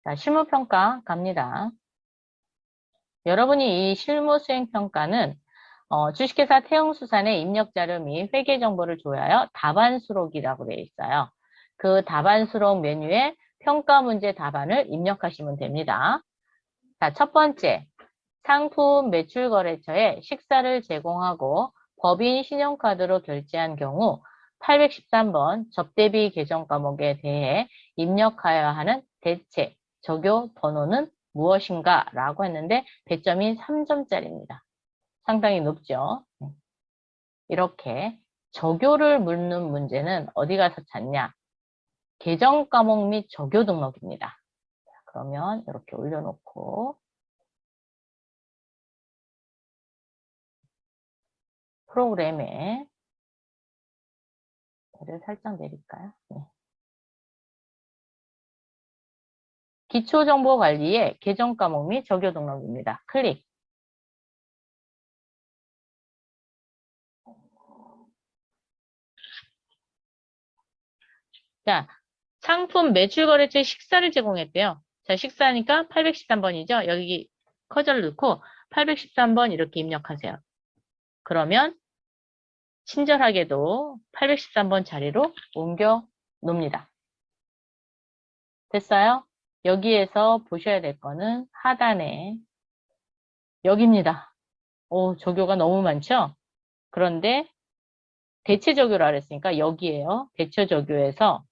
자, 실무평가 갑니다. 여러분이 이 실무수행평가는 주식회사 태영수산의 입력자료 및 회계정보를 조회하여 답안수록이라고 되어 있어요. 그 답안수록 메뉴에 평가 문제 답안을 입력하시면 됩니다. 자, 첫 번째, 상품 매출거래처에 식사를 제공하고 법인 신용카드로 결제한 경우 813번 접대비 계정 과목에 대해 입력하여야 하는 대체 적요 번호는 무엇인가? 라고 했는데 배점이 3점짜리입니다. 상당히 높죠. 이렇게 적요를 묻는 문제는 어디 가서 찾냐? 계정 과목 및 적요 등록입니다. 그러면 이렇게 올려놓고 프로그램에 배를 살짝 내릴까요? 네. 기초정보관리의 계정 과목 및 적요 등록입니다. 클릭. 자, 상품 매출거래처에 식사를 제공했대요. 자, 식사니까 813번이죠. 여기 커저를 넣고 813번 이렇게 입력하세요. 그러면 친절하게도 813번 자리로 옮겨 놓습니다. 됐어요? 여기에서 보셔야 될 거는 하단에 여기입니다. 오, 적요가 너무 많죠? 그런데 대체 적요라 그랬으니까 여기에요. 대체 적요에서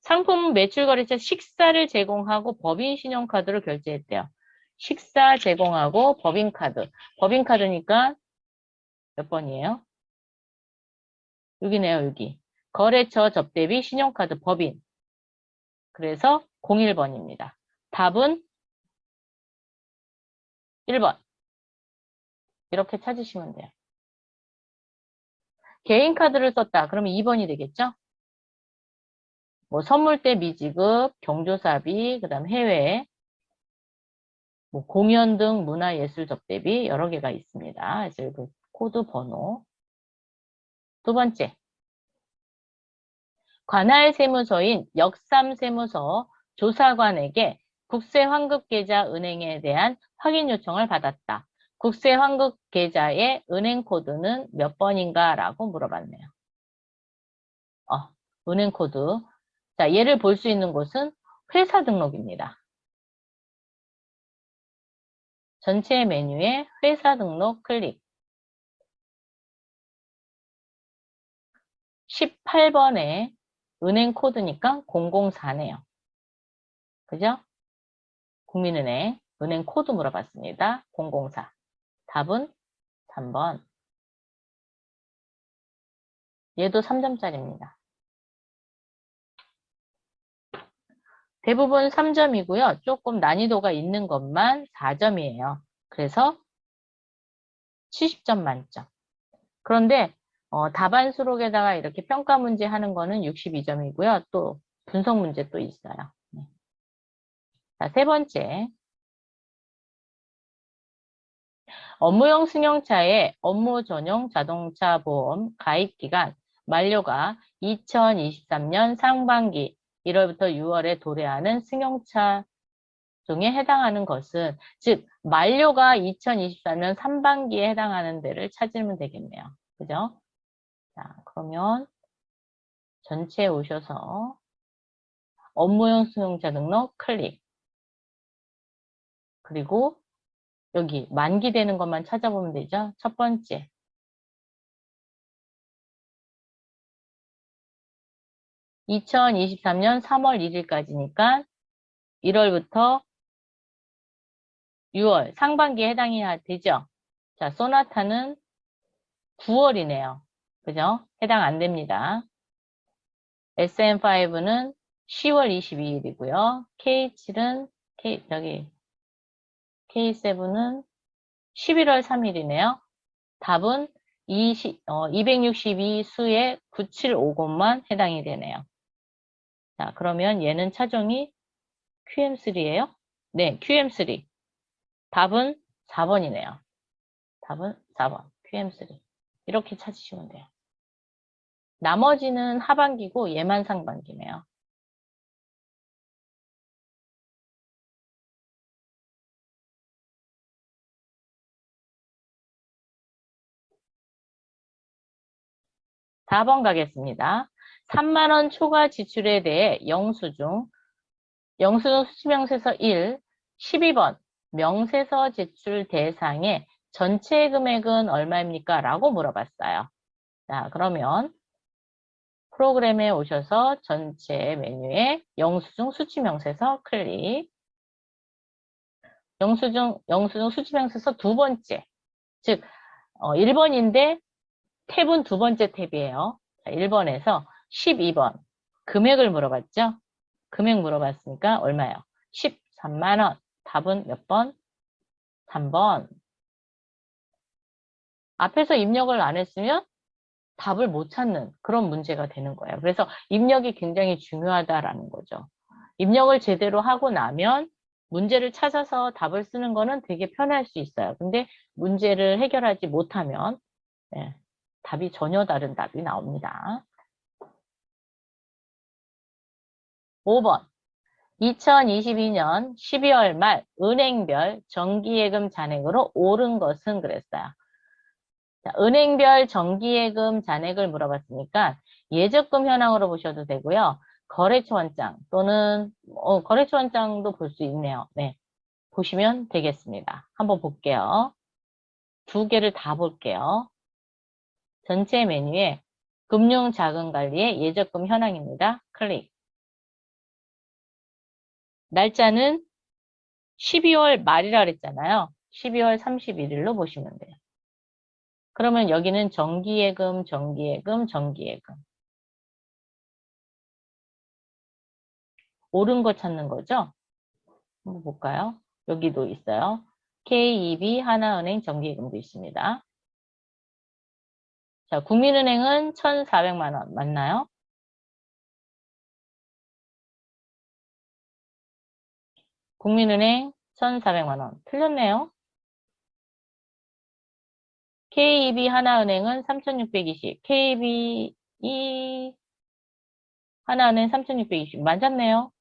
상품 매출거래처 식사를 제공하고 법인 신용카드로 결제했대요. 식사 제공하고 법인카드. 법인카드니까 몇 번이에요? 여기네요, 여기. 거래처 접대비 신용카드 법인. 그래서 01번입니다. 답은 1번. 이렇게 찾으시면 돼요. 개인카드를 썼다. 그러면 2번이 되겠죠? 뭐 선물대 미지급, 경조사비, 그 다음 해외, 뭐 공연 등 문화예술 접대비 여러 개가 있습니다. 그래서 그 코드 번호. 두 번째, 관할 세무서인 역삼세무서 조사관에게 국세환급계좌 은행에 대한 확인 요청을 받았다. 국세환급계좌의 은행 코드는 몇 번인가? 라고 물어봤네요. 은행 코드. 자, 얘를 볼 수 있는 곳은 회사 등록입니다. 전체 메뉴에 회사 등록 클릭. 18번에 은행 코드니까 004네요. 그죠? 국민은행 은행 코드 물어봤습니다. 004. 답은 3번. 얘도 3점짜리입니다. 대부분 3점이고요. 조금 난이도가 있는 것만 4점이에요. 그래서 70점 만점. 그런데 답안 수록에다가 이렇게 평가 문제 하는 거는 62점이고요. 또 분석 문제 또 있어요. 네. 자, 세 번째. 업무용 승용차의 업무 전용 자동차 보험 가입 기간 만료가 2023년 상반기 1월부터 6월에 도래하는 승용차 중에 해당하는 것은 즉 만료가 2023년 상반기에 해당하는 데를 찾으면 되겠네요. 그죠? 자, 그러면 전체에 오셔서 업무용 승용차 등록 클릭. 그리고 여기 만기되는 것만 찾아보면 되죠. 첫 번째. 2023년 3월 1일까지니까 1월부터 6월 상반기에 해당이 되죠. 자, 소나타는 9월이네요. 그죠? 해당 안 됩니다. SM5는 10월 22일이고요. K7은 K7은 11월 3일이네요. 답은 262수의 9750만 해당이 되네요. 자, 그러면 얘는 차종이 QM3예요? 네, QM3. 답은 4번이네요. 답은 4번. QM3. 이렇게 찾으시면 돼요. 나머지는 하반기고 얘만 상반기네요. 4번 가겠습니다. 3만 원 초과 지출에 대해 영수증 수치명세서 1, 12번 명세서 제출 대상의 전체 금액은 얼마입니까? 라고 물어봤어요. 자, 그러면 프로그램에 오셔서 전체 메뉴에 영수증 수치명세서 클릭. 영수증 수치명세서 두 번째. 즉, 1번인데 탭은 두 번째 탭이에요. 자, 1번에서 12번. 금액을 물어봤죠? 금액 물어봤으니까 얼마예요? 13만 원. 답은 몇 번? 3번. 앞에서 입력을 안 했으면 답을 못 찾는 그런 문제가 되는 거예요. 그래서 입력이 굉장히 중요하다라는 거죠. 입력을 제대로 하고 나면 문제를 찾아서 답을 쓰는 거는 되게 편할 수 있어요. 근데 문제를 해결하지 못하면 네, 답이 전혀 다른 답이 나옵니다. 5번. 2022년 12월 말 은행별 정기예금 잔액으로 오른 것은 그랬어요. 자, 은행별 정기예금 잔액을 물어봤으니까 예적금 현황으로 보셔도 되고요. 거래처 원장 또는 거래처 원장도 볼 수 있네요. 네, 보시면 되겠습니다. 한번 볼게요. 두 개를 다 볼게요. 전체 메뉴에 금융자금관리의 예적금 현황입니다. 클릭. 날짜는 12월 말이라 그랬잖아요. 12월 31일로 보시면 돼요. 그러면 여기는 정기예금, 정기예금, 정기예금. 옳은 거 찾는 거죠? 한번 볼까요? 여기도 있어요. KEB 하나은행 정기예금도 있습니다. 자, 국민은행은 1,400만 원 맞나요? 국민은행 1,400만 원. 틀렸네요. KEB 하나은행은 3,620. KEB 하나은행 3,620. 맞았네요.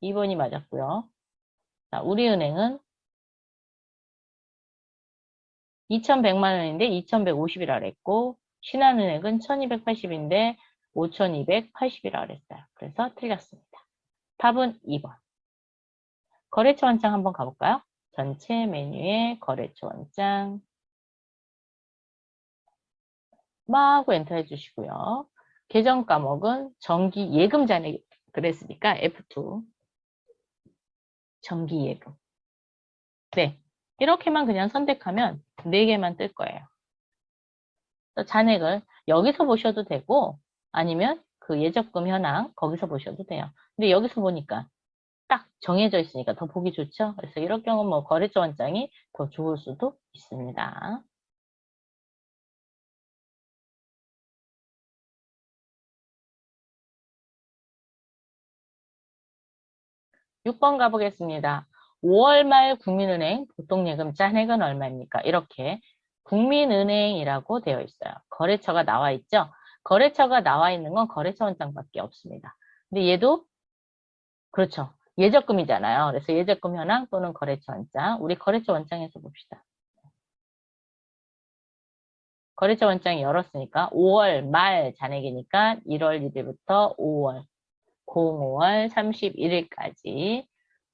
2번이 맞았고요. 자, 우리은행은 2,100만 원인데 2,150이라 그랬고 신한은행은 1,280인데 5,280이라 그랬어요. 그래서 틀렸습니다. 답은 2번. 거래처 원장 한번 가볼까요? 전체 메뉴에 거래처 원장 마구 엔터 해주시고요. 계정 과목은 정기 예금 잔액 그랬으니까 F2 정기 예금. 네, 이렇게만 그냥 선택하면 4개만 뜰 거예요. 또 잔액을 여기서 보셔도 되고 아니면 그 예적금 현황 거기서 보셔도 돼요. 근데 여기서 보니까 딱 정해져 있으니까 더 보기 좋죠. 그래서 이럴 경우 뭐 거래처 원장이 더 좋을 수도 있습니다. 6번 가보겠습니다. 5월 말 국민은행 보통예금 잔액은 얼마입니까? 이렇게 국민은행이라고 되어 있어요. 거래처가 나와 있죠? 거래처가 나와 있는 건 거래처 원장밖에 없습니다. 근데 얘도 그렇죠. 예적금이잖아요. 그래서 예적금 현황 또는 거래처 원장. 우리 거래처 원장에서 봅시다. 거래처 원장이 열었으니까 5월 말 잔액이니까 1월 1일부터 5월, 05월 31일까지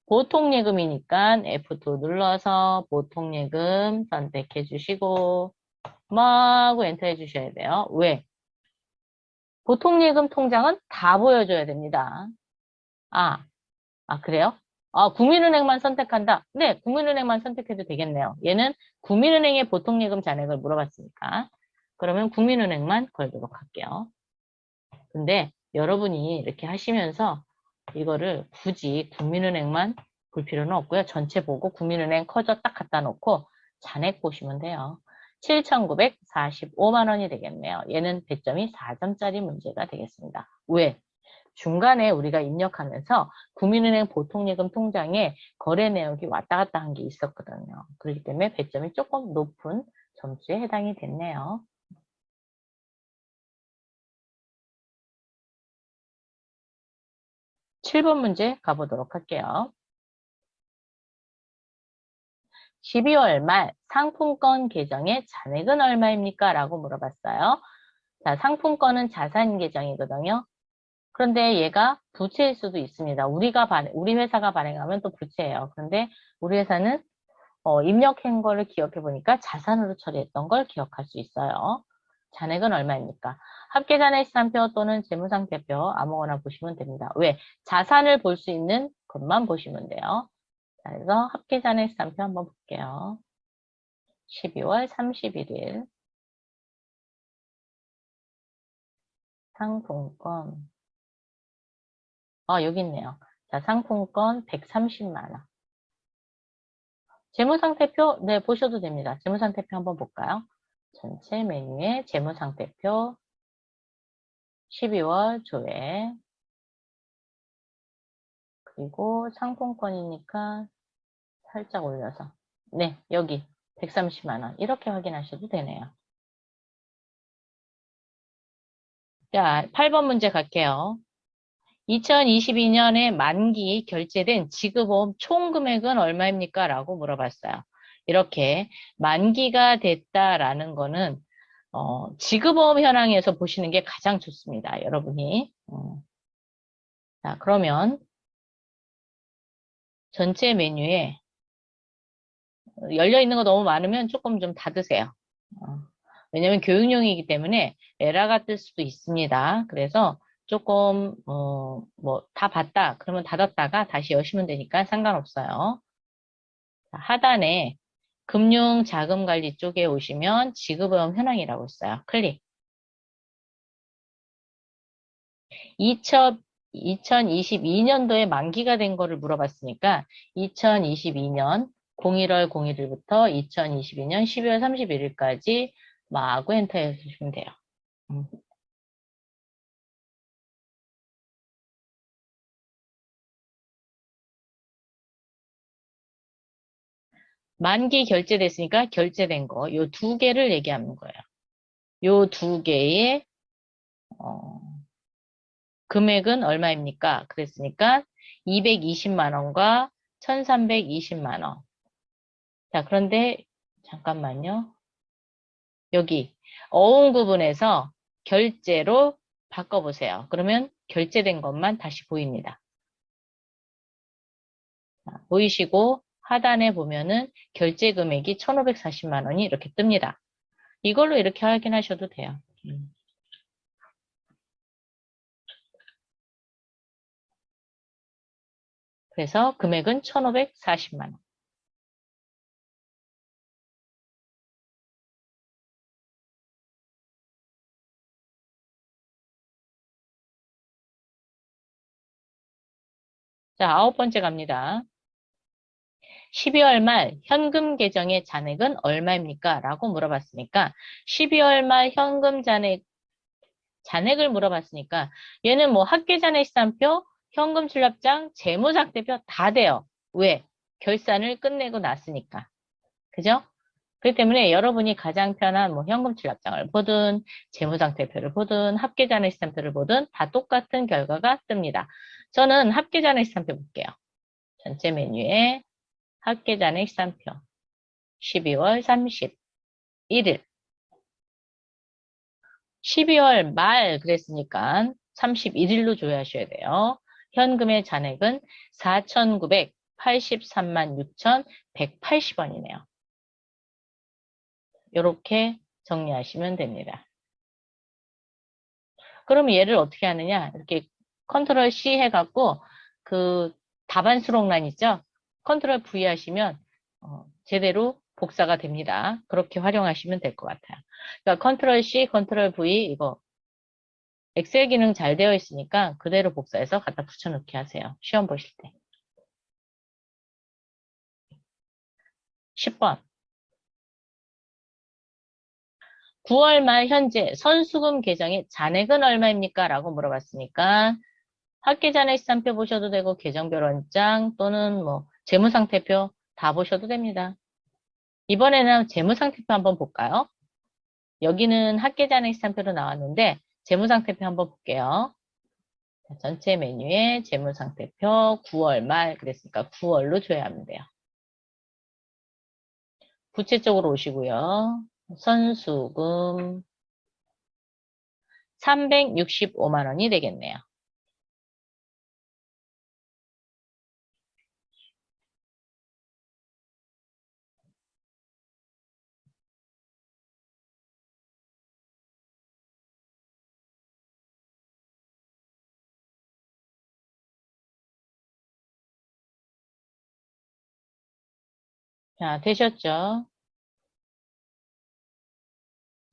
보통예금이니까 F2 눌러서 보통예금 선택해 주시고 마구 엔터 해 주셔야 돼요. 왜? 보통예금 통장은 다 보여줘야 됩니다. 그래요? 국민은행만 선택한다? 네, 국민은행만 선택해도 되겠네요. 얘는 국민은행의 보통예금 잔액을 물어봤으니까. 그러면 국민은행만 걸도록 할게요. 근데 여러분이 이렇게 하시면서 이거를 굳이 국민은행만 볼 필요는 없고요. 전체 보고 국민은행 커져 딱 갖다 놓고 잔액 보시면 돼요. 7,945만 원이 되겠네요. 얘는 배점이 4점짜리 문제가 되겠습니다. 왜? 중간에 우리가 입력하면서 국민은행 보통예금 통장에 거래 내역이 왔다 갔다 한 게 있었거든요. 그렇기 때문에 배점이 조금 높은 점수에 해당이 됐네요. 7번 문제 가보도록 할게요. 12월 말 상품권 계정의 잔액은 얼마입니까? 라고 물어봤어요. 자, 상품권은 자산 계정이거든요. 그런데 얘가 부채일 수도 있습니다. 우리 회사가 발행하면 또 부채예요. 그런데 우리 회사는 입력한 거를 기억해 보니까 자산으로 처리했던 걸 기억할 수 있어요. 잔액은 얼마입니까? 합계잔액시산표 또는 재무상태표 아무거나 보시면 됩니다. 왜? 자산을 볼 수 있는 것만 보시면 돼요. 자, 그래서 합계잔액시산표 한번 볼게요. 12월 31일 상품권 여기 있네요. 자, 상품권 130만 원. 재무상태표 네, 보셔도 됩니다. 재무상태표 한번 볼까요? 전체 메뉴에 재무상태표 12월 조회 그리고 상품권이니까 살짝 올려서 네, 여기 130만 원 이렇게 확인하셔도 되네요. 자, 8번 문제 갈게요. 2022년에 만기 결제된 지급보험 총 금액은 얼마입니까? 라고 물어봤어요. 이렇게 만기가 됐다라는 거는 지급보험 현황에서 보시는 게 가장 좋습니다. 여러분이. 자, 그러면 전체 메뉴에 열려 있는 거 너무 많으면 조금 좀 닫으세요. 왜냐면 교육용이기 때문에 에러가 뜰 수도 있습니다. 그래서 조금 뭐 다 봤다 그러면 닫았다가 다시 여시면 되니까 상관없어요. 자, 하단에 금융자금관리 쪽에 오시면 지급보험 현황이라고 있어요. 클릭. 2022년도에 만기가 된 거를 물어봤으니까 2022년 01월 01일부터 2022년 12월 31일까지 마구 엔터해 주시면 돼요. 만기 결제됐으니까 결제된 거, 요 두 개를 얘기하는 거예요. 요 두 개의 금액은 얼마입니까? 그랬으니까 220만 원과 1320만 원. 자, 그런데 잠깐만요. 여기 어음 구분에서 결제로 바꿔보세요. 그러면 결제된 것만 다시 보입니다. 자, 보이시고 하단에 보면은 결제 금액이 1,540만 원이 이렇게 뜹니다. 이걸로 이렇게 확인하셔도 돼요. 그래서 금액은 1,540만 원. 자, 9번째 갑니다. 12월 말 현금 계정의 잔액은 얼마입니까? 라고 물어봤으니까 12월 말 현금 잔액을 물어봤으니까 얘는 뭐 합계잔액시산표, 현금 출납장, 재무상태표 다 돼요. 왜? 결산을 끝내고 났으니까. 그죠? 그렇기 때문에 여러분이 가장 편한 뭐 현금 출납장을 보든 재무상태표를 보든 합계잔액시산표를 보든 다 똑같은 결과가 뜹니다. 저는 합계잔액시산표 볼게요. 전체 메뉴에 합계잔액시산표 12월 31일 12월 말 그랬으니까 31일로 조회하셔야 돼요. 현금의 잔액은 4,983만 6,180원이네요. 이렇게 정리하시면 됩니다. 그럼 얘를 어떻게 하느냐? 이렇게 컨트롤 C 해갖고 그 답안 수록란 있죠? 컨트롤 V 하시면 제대로 복사가 됩니다. 그렇게 활용하시면 될 것 같아요. 그러니까 컨트롤 C, 컨트롤 V 이거 엑셀 기능 잘 되어 있으니까 그대로 복사해서 갖다 붙여넣기 하세요. 시험 보실 때. 10번. 9월 말 현재 선수금 계정의 잔액은 얼마입니까? 라고 물어봤으니까 합계잔액시산표 보셔도 되고 계정별 원장 또는 뭐 재무상태표 다 보셔도 됩니다. 이번에는 재무상태표 한번 볼까요? 여기는 합계잔액시산표로 나왔는데 재무상태표 한번 볼게요. 전체 메뉴에 재무상태표 9월 말 그랬으니까 9월로 줘야 하면 돼요. 부채 쪽으로 오시고요. 선수금 365만 원이 되겠네요. 자, 되셨죠?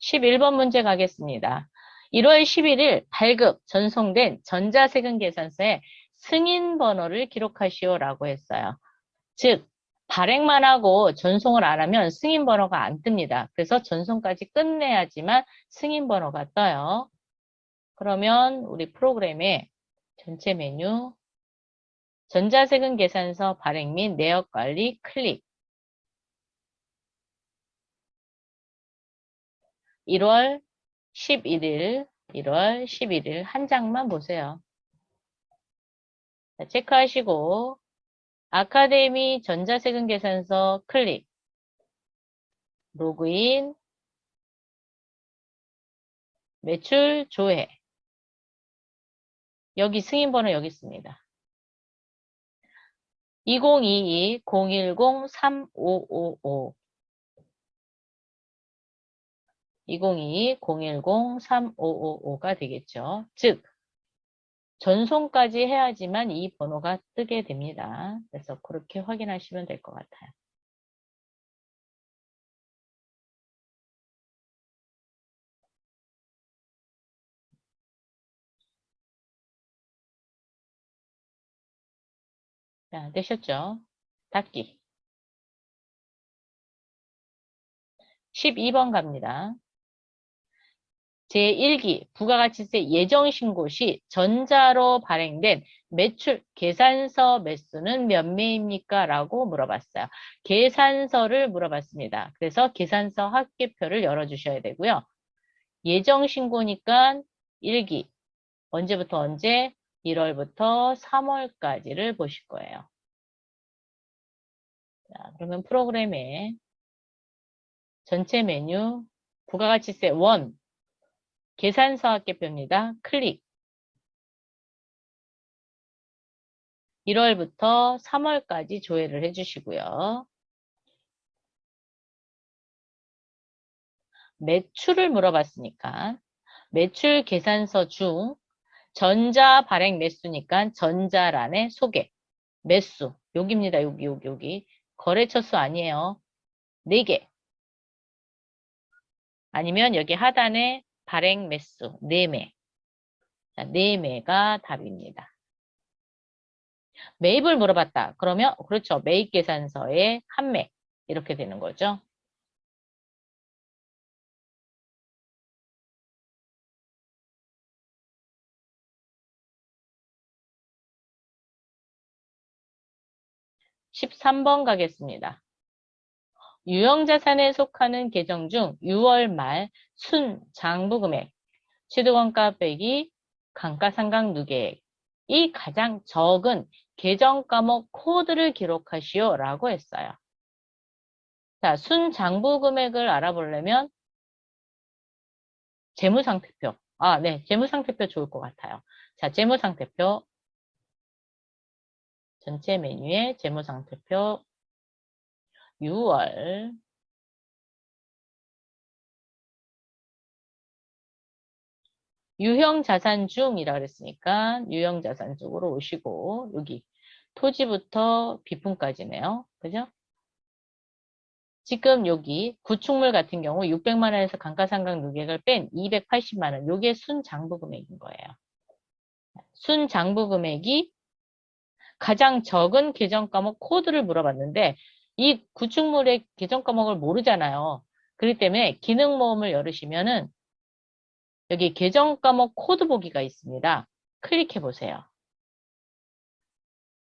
11번 문제 가겠습니다. 1월 11일 발급, 전송된 전자세금 계산서에 승인 번호를 기록하시오라고 했어요. 즉, 발행만 하고 전송을 안 하면 승인 번호가 안 뜹니다. 그래서 전송까지 끝내야지만 승인 번호가 떠요. 그러면 우리 프로그램에 전체 메뉴, 전자세금 계산서 발행 및 내역 관리 클릭. 1월 11일 한 장만 보세요. 자, 체크하시고 아카데미 전자세금 계산서 클릭, 로그인, 매출 조회. 여기 승인번호 여기 있습니다. 2022-010-3555 2022-010-3555가 되겠죠. 즉 전송까지 해야지만 이 번호가 뜨게 됩니다. 그래서 그렇게 확인하시면 될 것 같아요. 자, 되셨죠? 닫기. 12번 갑니다. 제1기 부가가치세 예정신고 시 전자로 발행된 매출 계산서 매수는 몇 매입니까? 라고 물어봤어요. 계산서를 물어봤습니다. 그래서 계산서 합계표를 열어주셔야 되고요. 예정신고니까 1기 언제부터 언제? 1월부터 3월까지를 보실 거예요. 자, 그러면 프로그램에 전체 메뉴 부가가치세 1 계산서 합계표입니다. 클릭. 1월부터 3월까지 조회를 해주시고요. 매출을 물어봤으니까 매출 계산서 중 전자 발행 매수니까 전자란의 소개, 매수, 여기입니다. 여기. 거래처 수 아니에요. 4개. 아니면 여기 하단에 발행 매수, 4매. 자, 4매가 답입니다. 매입을 물어봤다. 그러면 그렇죠. 매입 계산서에 1매. 이렇게 되는 거죠. 13번 가겠습니다. 유형자산에 속하는 계정 중 6월 말 순장부금액, 취득원가 빼기 감가상각 누계액이 가장 적은 계정 과목 코드를 기록하시오 라고 했어요. 자, 순장부금액을 알아보려면 재무상태표. 아, 네. 재무상태표 좋을 것 같아요. 자, 재무상태표. 전체 메뉴에 재무상태표 6월 유형자산 중이라 그랬으니까 유형자산 쪽으로 오시고 여기 토지부터 비품까지네요. 그죠? 지금 여기 구축물 같은 경우 600만 원에서 감가상각 누계액을 뺀 280만 원. 요게 순장부 금액인 거예요. 순장부 금액이 가장 적은 계정 과목 코드를 물어봤는데 이 구축물의 계정 과목을 모르잖아요. 그렇기 때문에 기능 모음을 열으시면은 여기 계정 과목 코드 보기가 있습니다. 클릭해 보세요.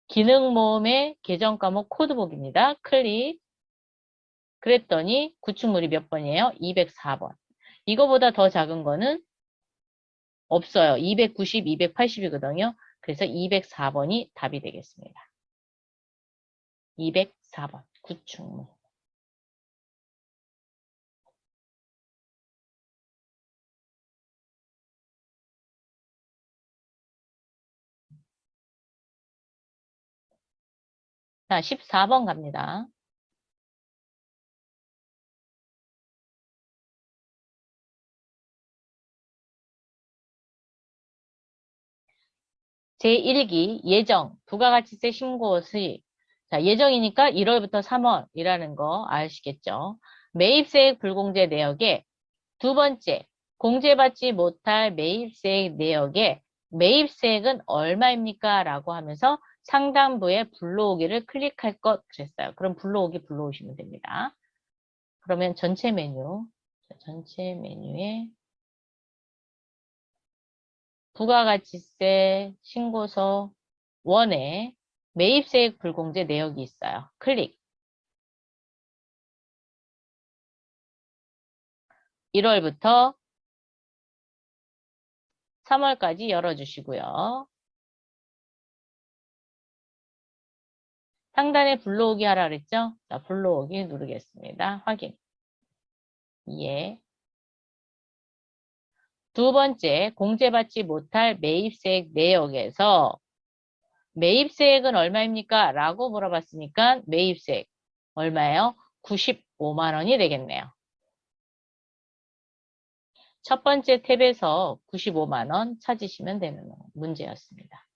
기능 모음의 계정 과목 코드 보기입니다. 클릭. 그랬더니 구축물이 몇 번이에요? 204번. 이거보다 더 작은 거는 없어요. 290, 280이거든요. 그래서 204번이 답이 되겠습니다. 204번 구축물. 자, 14번 갑니다. 제1기 예정, 부가가치세 신고 수익. 자, 예정이니까 1월부터 3월이라는 거 아시겠죠? 매입세액 불공제 내역에 두 번째, 공제받지 못할 매입세액 내역에 매입세액은 얼마입니까? 라고 하면서 상단부에 불러오기를 클릭할 것 그랬어요. 그럼 불러오기 불러오시면 됩니다. 그러면 전체 메뉴, 전체 메뉴에 부가가치세 신고서 1에 매입세액 불공제 내역이 있어요. 클릭. 1월부터 3월까지 열어주시고요. 상단에 불러오기 하라 그랬죠? 자, 불러오기 누르겠습니다. 확인. 예. 두 번째, 공제받지 못할 매입세액 내역에서 매입세액은 얼마입니까? 라고 물어봤으니까 매입세액 얼마예요? 95만 원이 되겠네요. 첫 번째 탭에서 95만 원 찾으시면 되는 문제였습니다.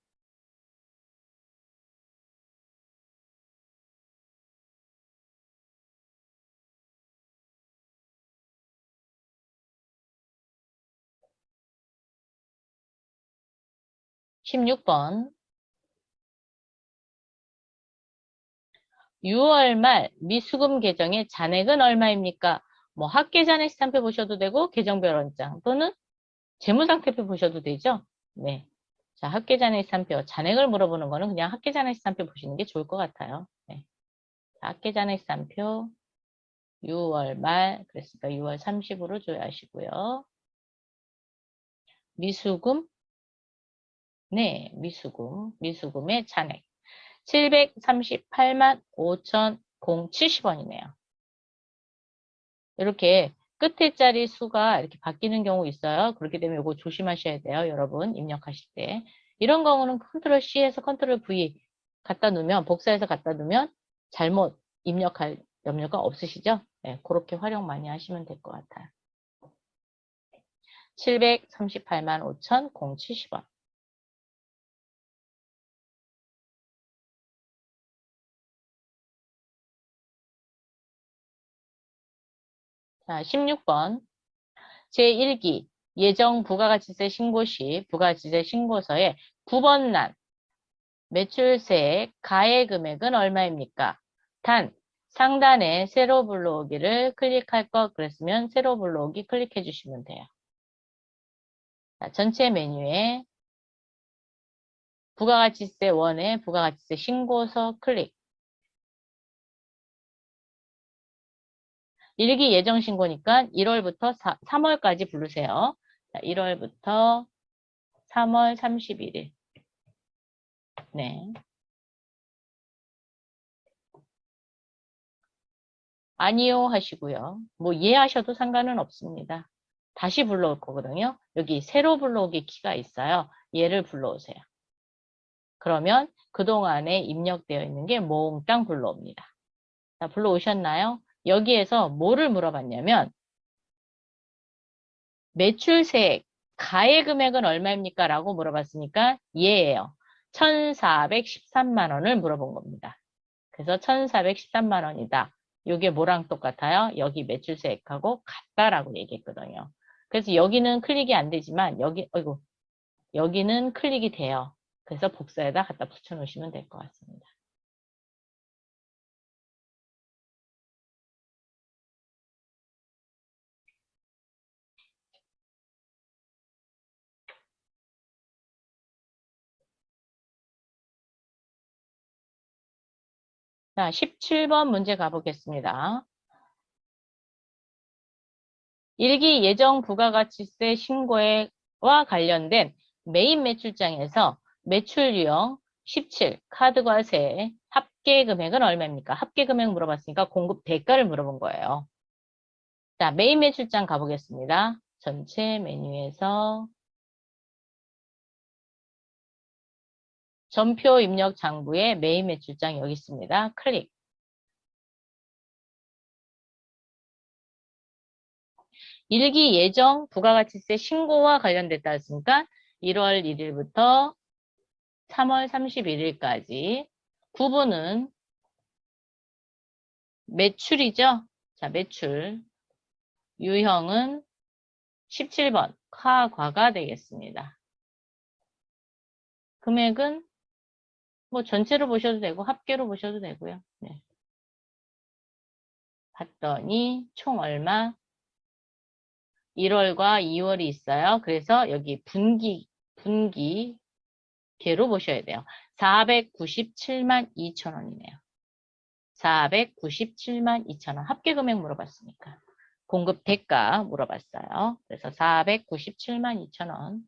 (16번) 6월 말 미수금 계정의 잔액은 얼마입니까? 뭐 합계잔액 스탬프 보셔도 되고 계정별 원장 또는 재무상태표 보셔도 되죠? 네. 자, 합계잔액 스탬표 잔액을 물어보는 거는 그냥 합계잔액 스탬표 보시는 게 좋을 것 같아요. 네. 자, 합계잔액 스탬표 6월 말 그랬으니까 6월 30으로 조회하시고요. 미수금 네, 미수금의 잔액 738만 5,070원이네요. 이렇게 끝에 자리 수가 이렇게 바뀌는 경우 있어요. 그렇기 때문에 이거 조심하셔야 돼요. 여러분 입력하실 때. 이런 경우는 컨트롤 C에서 컨트롤 V 갖다 놓으면 복사해서 갖다 놓으면 잘못 입력할 염려가 없으시죠? 네, 그렇게 활용 많이 하시면 될 것 같아요. 738만 5,070원. 자, 16번. 제1기 예정 부가가치세 신고 시 부가가치세 신고서에 9번 란 매출세액 가해 금액은 얼마입니까? 단 상단에 세로 불러오기를 클릭할 것 그랬으면 세로 불러오기 클릭해 주시면 돼요. 자, 전체 메뉴에 부가가치세 1에 부가가치세 신고서 클릭. 1기 예정 신고니까 1월부터 3월까지 부르세요. 자, 1월부터 3월 31일. 네. 아니요 하시고요. 뭐 이해하셔도 상관은 없습니다. 다시 불러올 거거든요. 여기 새로 불러오기 키가 있어요. 얘를 불러오세요. 그러면 그동안에 입력되어 있는 게 몽땅 불러옵니다. 자, 불러오셨나요? 여기에서 뭐를 물어봤냐면 매출세액 가해 금액은 얼마입니까? 라고 물어봤으니까 얘예요. 1,413만 원을 물어본 겁니다. 그래서 1,413만 원이다. 이게 뭐랑 똑같아요? 여기 매출세액하고 같다라고 얘기했거든요. 그래서 여기는 클릭이 안 되지만 여기는 클릭이 돼요. 그래서 복사에다 갖다 붙여놓으시면 될 것 같습니다. 자, 17번 문제 가보겠습니다. 1기 예정 부가가치세 신고와 관련된 메인 매출장에서 매출 유형 17 카드과세 합계 금액은 얼마입니까? 합계 금액 물어봤으니까 공급 대가를 물어본 거예요. 자, 메인 매출장 가보겠습니다. 전체 메뉴에서 전표 입력 장부에 매일 매출장 여기 있습니다. 클릭. 일기 예정 부가가치세 신고와 관련됐다 했으니까 1월 1일부터 3월 31일까지 구분은 매출이죠. 자, 매출. 유형은 17번 카과가 되겠습니다. 금액은 뭐 전체로 보셔도 되고 합계로 보셔도 되고요. 네. 봤더니 총 얼마? 1월과 2월이 있어요. 그래서 여기 분기계로 보셔야 돼요. 497만 2천 원이네요. 497만 2천 원. 합계 금액 물어봤으니까. 공급 대가 물어봤어요. 그래서 497만 2천 원.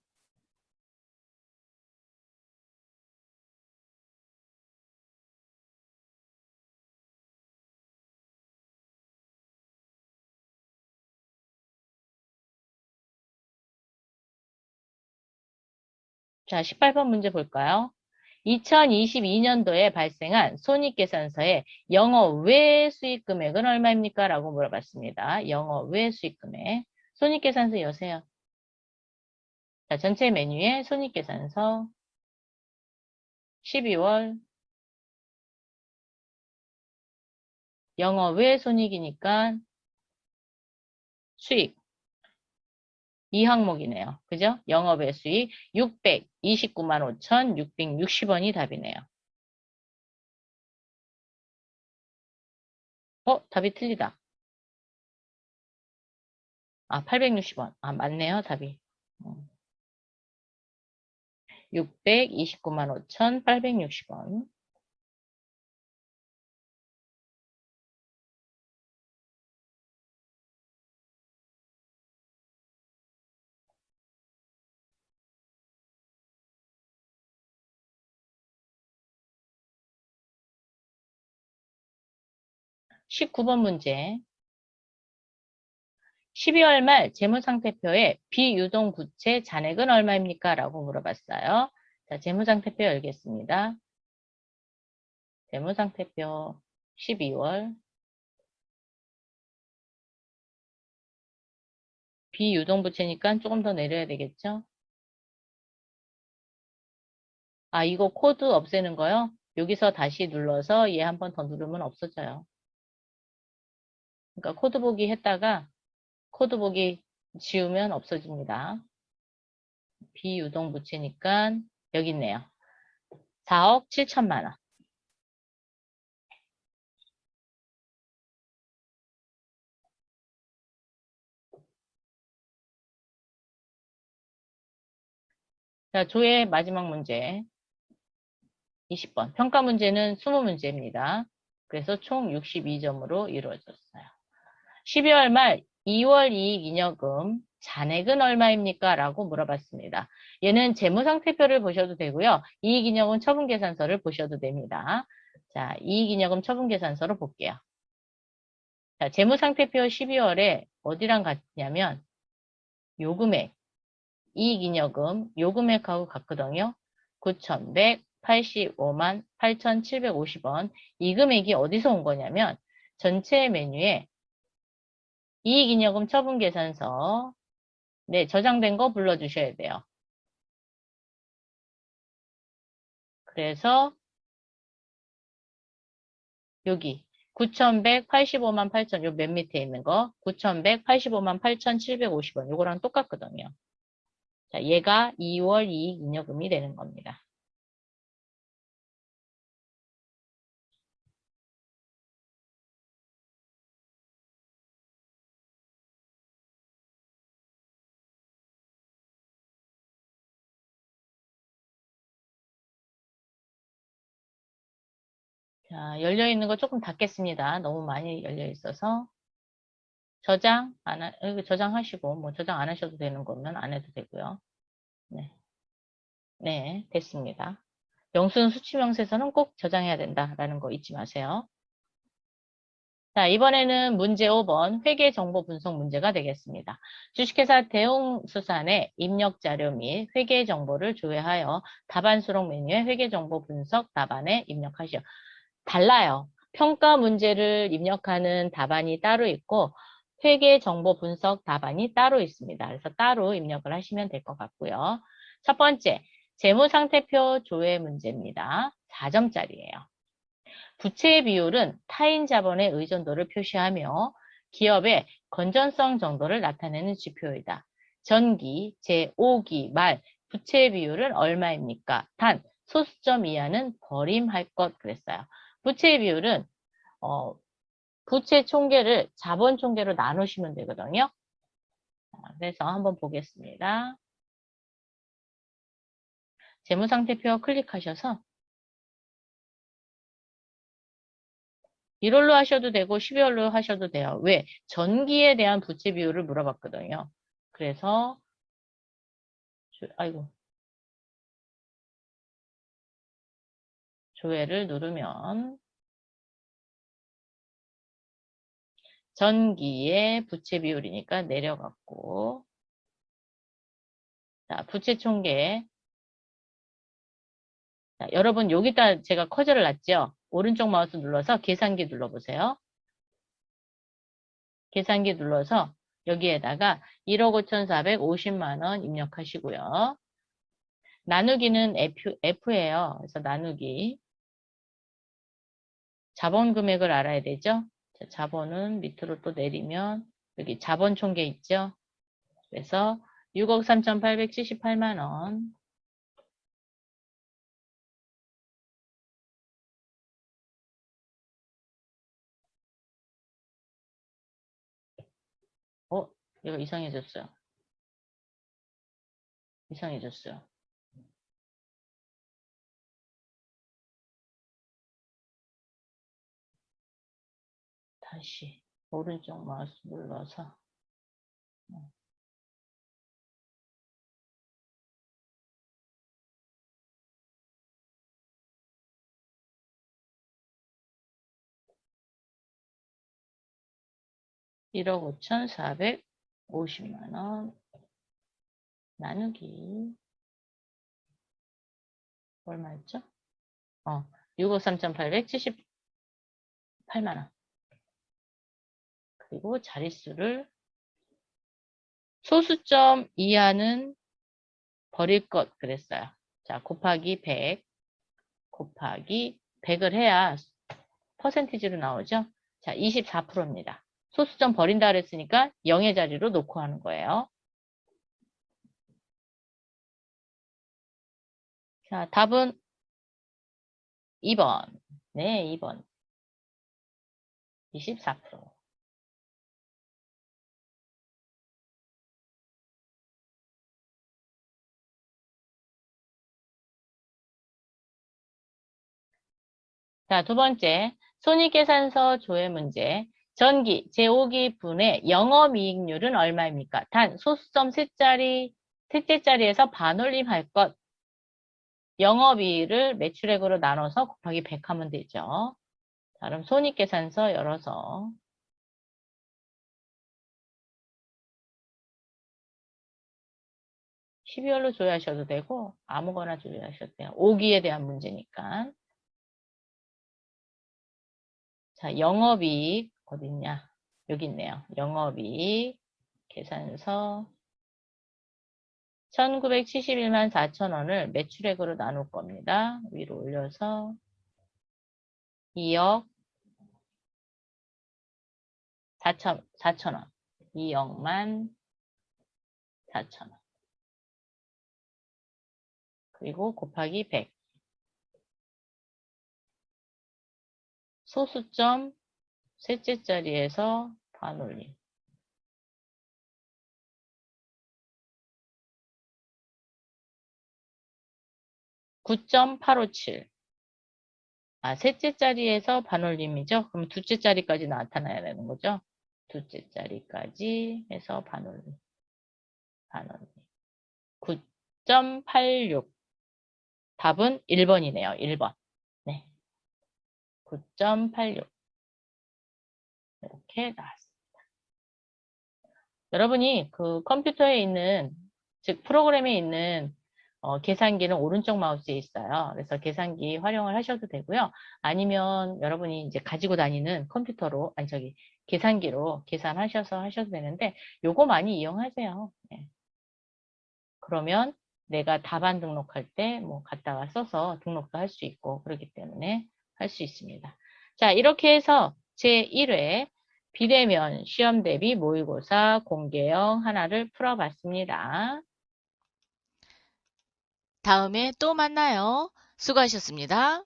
자, 18번 문제 볼까요? 2022년도에 발생한 손익계산서의 영어 외 수익 금액은 얼마입니까? 라고 물어봤습니다. 영어 외 수익 금액. 손익계산서 여세요. 자, 전체 메뉴에 손익계산서 12월 영어 외 손익이니까 수익 이 항목이네요. 그죠? 영업외 수익 629만 5,660원이 답이네요. 답이 틀리다. 아, 860원. 아, 맞네요, 답이. 629만 5,860원. (19번) 문제. 12월 말 재무상태표에 비유동부채 잔액은 얼마입니까? 라고 물어봤어요. 자, 재무상태표 열겠습니다. 재무상태표 12월 비유동부채니까 조금 더 내려야 되겠죠? 아, 이거 코드 없애는 거요? 여기서 다시 눌러서 얘 한 번 더 누르면 없어져요. 그러니까 코드 보기 했다가 코드 보기 지우면 없어집니다. 비유동부채니까 여기 있네요. 4억 7천만 원. 자, 조의 마지막 문제. 20번. 평가 문제는 20문제입니다. 그래서 총 62점으로 이루어졌어요. 12월 말 2월 이익잉여금 잔액은 얼마입니까? 라고 물어봤습니다. 얘는 재무상태표를 보셔도 되고요. 이익잉여금 처분계산서를 보셔도 됩니다. 자, 이익잉여금 처분계산서로 볼게요. 자, 재무상태표 12월에 어디랑 같냐면 요 금액, 이익잉여금 요 금액하고 같거든요. 9,185만 8,750원. 이 금액이 어디서 온 거냐면 전체 메뉴에 이익잉여금 처분계산서 네, 저장된 거 불러주셔야 돼요. 그래서 여기 9,185만 8천 요 맨 밑에 있는 거 9,185만 8,750원 요거랑 똑같거든요. 자, 얘가 2월 이익잉여금이 되는 겁니다. 자, 열려있는 거 조금 닫겠습니다. 너무 많이 열려있어서. 저장하시고, 뭐, 저장 안 하셔도 되는 거면 안 해도 되고요. 네. 네, 됐습니다. 영수증 수치명세서는 꼭 저장해야 된다라는 거 잊지 마세요. 자, 이번에는 문제 5번 회계 정보 분석 문제가 되겠습니다. 주식회사 대웅수산의 입력 자료 및 회계 정보를 조회하여 답안 수록 메뉴에 회계 정보 분석 답안에 입력하시오. 달라요. 평가 문제를 입력하는 답안이 따로 있고 회계 정보 분석 답안이 따로 있습니다. 그래서 따로 입력을 하시면 될 것 같고요. 첫 번째, 재무상태표 조회 문제입니다. 4점짜리예요. 부채의 비율은 타인 자본의 의존도를 표시하며 기업의 건전성 정도를 나타내는 지표이다. 전기, 제5기 말 부채의 비율은 얼마입니까? 단, 소수점 이하는 버림할 것 그랬어요. 부채의 비율은 부채 총계를 자본 총계로 나누시면 되거든요. 그래서 한번 보겠습니다. 재무상태표 클릭하셔서 1월로 하셔도 되고 12월로 하셔도 돼요. 왜? 전기에 대한 부채 비율을 물어봤거든요. 그래서 아이고 조회를 누르면 전기의 부채 비율이니까 내려갔고 자 부채 총계 자, 여러분 여기다 제가 커저를 놨죠? 오른쪽 마우스 눌러서 계산기 눌러보세요. 계산기 눌러서 여기에다가 1억 5,450만 원 입력하시고요. 나누기는 F예요. 그래서 나누기 자본 금액을 알아야 되죠? 자, 자본은 밑으로 또 내리면 여기 자본 총계 있죠? 그래서 6억 3,878만 원 이거 이상해졌어요. 이상해졌어요. 다시 오른쪽 마우스 눌러서 1억 5,450만 원 나누기 얼마였죠? 6억 3,878만 원. 그리고 자릿수를 소수점 이하는 버릴 것 그랬어요. 자, 곱하기 100 곱하기 100을 해야 퍼센티지로 나오죠? 자, 24%입니다. 소수점 버린다 그랬으니까 0의 자리로 놓고 하는 거예요. 자, 답은 2번. 네, 2번. 24%. 자, 두 번째. 손익계산서 조회 문제. 전기, 제5기 분의 영업이익률은 얼마입니까? 단, 소수점 셋째 자리에서 반올림할 것. 영업이익을 매출액으로 나눠서 곱하기 100 하면 되죠. 자, 그럼 손익계산서 열어서 12월로 조회하셔도 되고 아무거나 조회하셔도 돼요. 5기에 대한 문제니까. 자, 영업이익 어딨냐? 여기 있네요. 영업이익 계산서 1971만 4천 원을 매출액으로 나눌 겁니다. 위로 올려서 2억 4천 원. 2억만 4천 원. 그리고 곱하기 100. 소수점 셋째 자리에서 반올림. 9.857. 셋째 자리에서 반올림이죠. 그럼 둘째 자리까지 나타나야 되는 거죠. 둘째 자리까지 해서 반올림. 9.86. 답은 1번이네요. 1번. 네. 9.86. 이렇게 나왔습니다. 여러분이 그 컴퓨터에 있는, 즉 프로그램에 있는 계산기는 오른쪽 마우스에 있어요. 그래서 계산기 활용을 하셔도 되고요. 아니면 여러분이 이제 가지고 다니는 컴퓨터로, 아니 저기 계산기로 계산하셔서 하셔도 되는데 요거 많이 이용하세요. 네. 그러면 내가 답안 등록할 때 뭐 갖다가 써서 등록도 할 수 있고 그렇기 때문에 할 수 있습니다. 자, 이렇게 해서 제1회 비대면 시험 대비 모의고사 공개형 하나를 풀어봤습니다. 다음에 또 만나요. 수고하셨습니다.